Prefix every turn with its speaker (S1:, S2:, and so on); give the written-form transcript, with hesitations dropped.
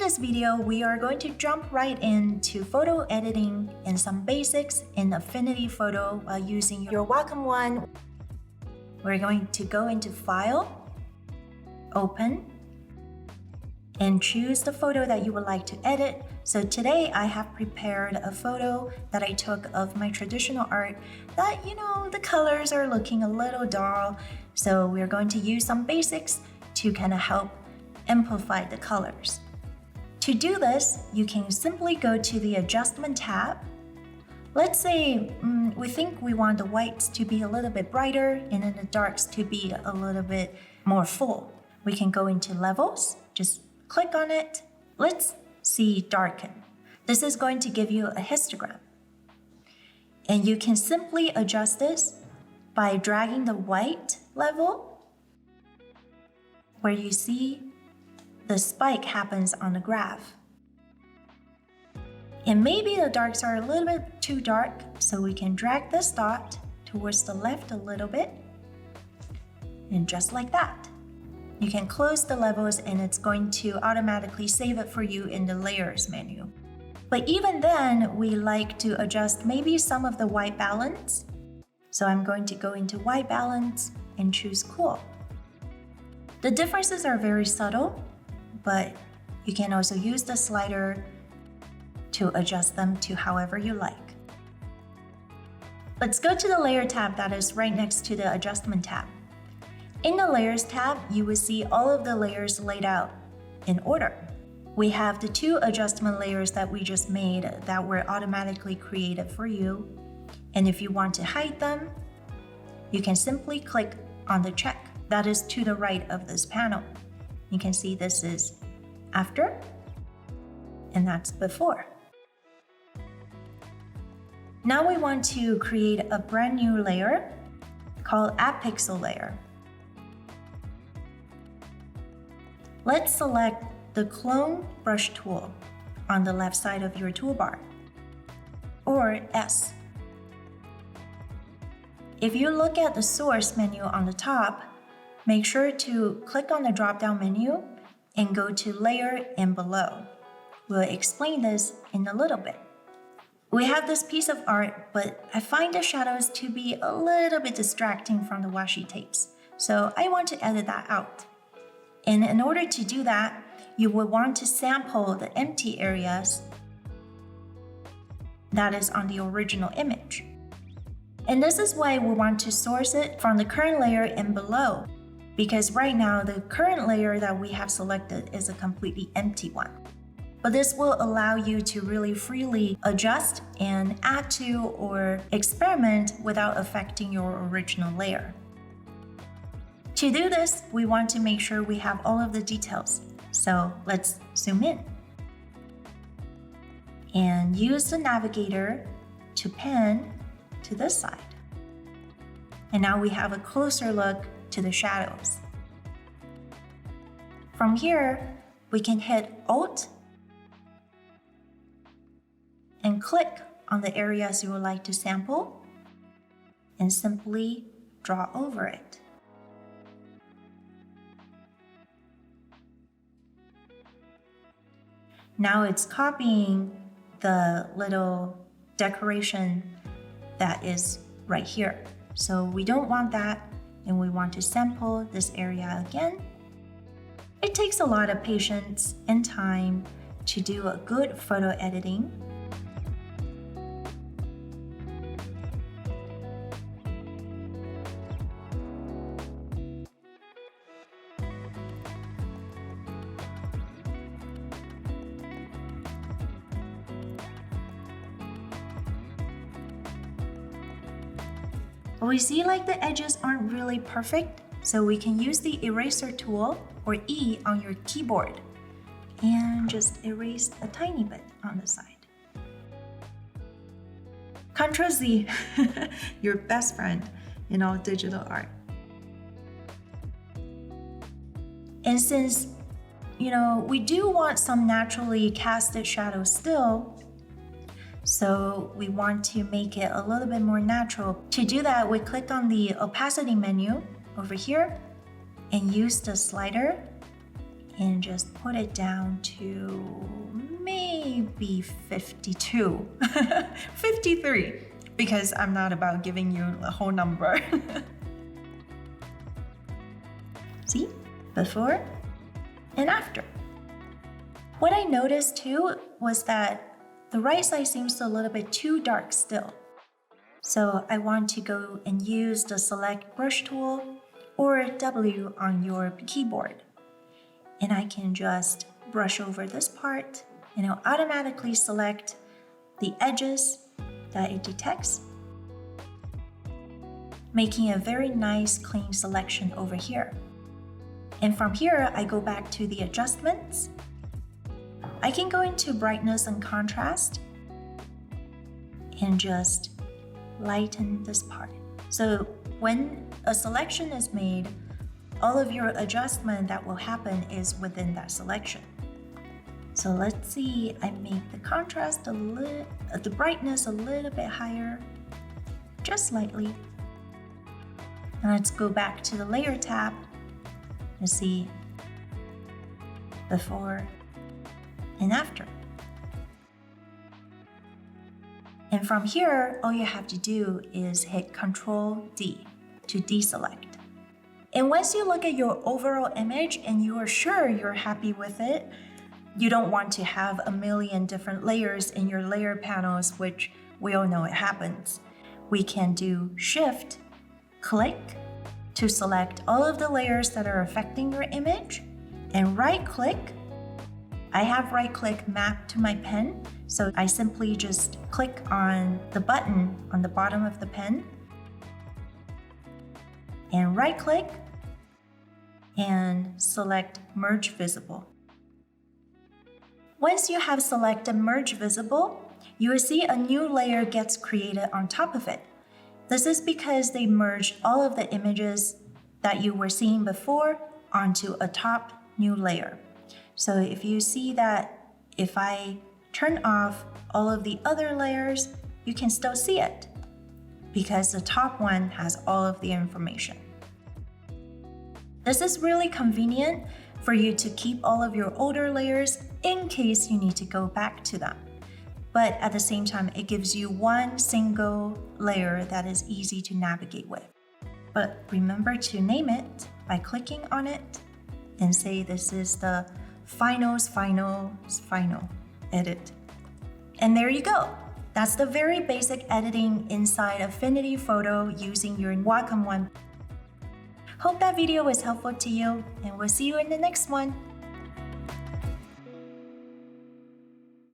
S1: this video, we are going to jump right into photo editing and some basics in Affinity Photo while using your Wacom One. We're going to go into File, Open, and choose the photo that you would like to edit. So today I have prepared a photo that I took of my traditional art that, the colors are looking a little dull. So we're going to use some basics to kind of help amplify the colors. To do this, you can simply go to the Adjustment tab. Let's say we think we want the whites to be a little bit brighter and then the darks to be a little bit more full. We can go into Levels, just click on it. Let's see Darken. This is going to give you a histogram. And you can simply adjust this by dragging the white level where you see the spike happens on the graph. And maybe the darks are a little bit too dark, so we can drag this dot towards the left a little bit. And just like that. You can close the levels and it's going to automatically save it for you in the Layers menu. But even then, we like to adjust maybe some of the white balance. So I'm going to go into White Balance and choose Cool. The differences are very subtle, but you can also use the slider to adjust them to however you like. Let's go to the Layer tab that is right next to the Adjustment tab. In the Layers tab, you will see all of the layers laid out in order. We have the 2 adjustment layers that we just made that were automatically created for you. And if you want to hide them, you can simply click on the check that is to the right of this panel. You can see this is after, and that's before. Now we want to create a brand new layer called Add Pixel Layer. Let's select the Clone Brush tool on the left side of your toolbar, or S. If you look at the Source menu on the top, make sure to click on the drop-down menu and go to Layer and Below. We'll explain this in a little bit. We have this piece of art, but I find the shadows to be a little bit distracting from the washi tapes, so I want to edit that out. And in order to do that, you will want to sample the empty areas that is on the original image. And this is why we want to source it from the current layer and below, because right now the current layer that we have selected is a completely empty one. But this will allow you to really freely adjust and add to or experiment without affecting your original layer. To do this, we want to make sure we have all of the details. So let's zoom in and use the navigator to pan to this side. And now we have a closer look to the shadows. From here, we can hit Alt and click on the areas you would like to sample and simply draw over it. Now it's copying the little decoration that is right here. So we don't want that, and we want to sample this area again. It takes a lot of patience and time to do a good photo editing. We see like the edges aren't really perfect, so we can use the eraser tool or E on your keyboard and just erase a tiny bit on the side. Ctrl Z, your best friend in all digital art. And since, we do want some naturally casted shadows still, so we want to make it a little bit more natural. To do that, we click on the opacity menu over here and use the slider and just put it down to maybe 52, 53, because I'm not about giving you a whole number. See? Before and after. What I noticed too was that the right side seems a little bit too dark still. So I want to go and use the select brush tool or W on your keyboard. And I can just brush over this part and it'll automatically select the edges that it detects, making a very nice clean selection over here. And from here, I go back to the adjustments. I can go into brightness and contrast and just lighten this part. So when a selection is made, all of your adjustment that will happen is within that selection. So let's see, I make the contrast the brightness a little bit higher, just slightly. And let's go back to the layer tab and see before and after. And from here, all you have to do is hit Ctrl D to deselect. And once you look at your overall image and you are sure you're happy with it, you don't want to have a million different layers in your layer panels, which we all know it happens. We can do Shift, click to select all of the layers that are affecting your image, and right click. I have right click mapped to my pen, so I simply just click on the button on the bottom of the pen and right click and select Merge Visible. Once you have selected Merge Visible, you will see a new layer gets created on top of it. This is because they merged all of the images that you were seeing before onto a top new layer. So if you see that if I turn off all of the other layers, you can still see it because the top one has all of the information. This is really convenient for you to keep all of your older layers in case you need to go back to them. But at the same time, it gives you one single layer that is easy to navigate with. But remember to name it by clicking on it and say this is the final edit. And there you go. That's the very basic editing inside Affinity Photo using your Wacom One. Hope that video was helpful to you, and we'll see you in the next one.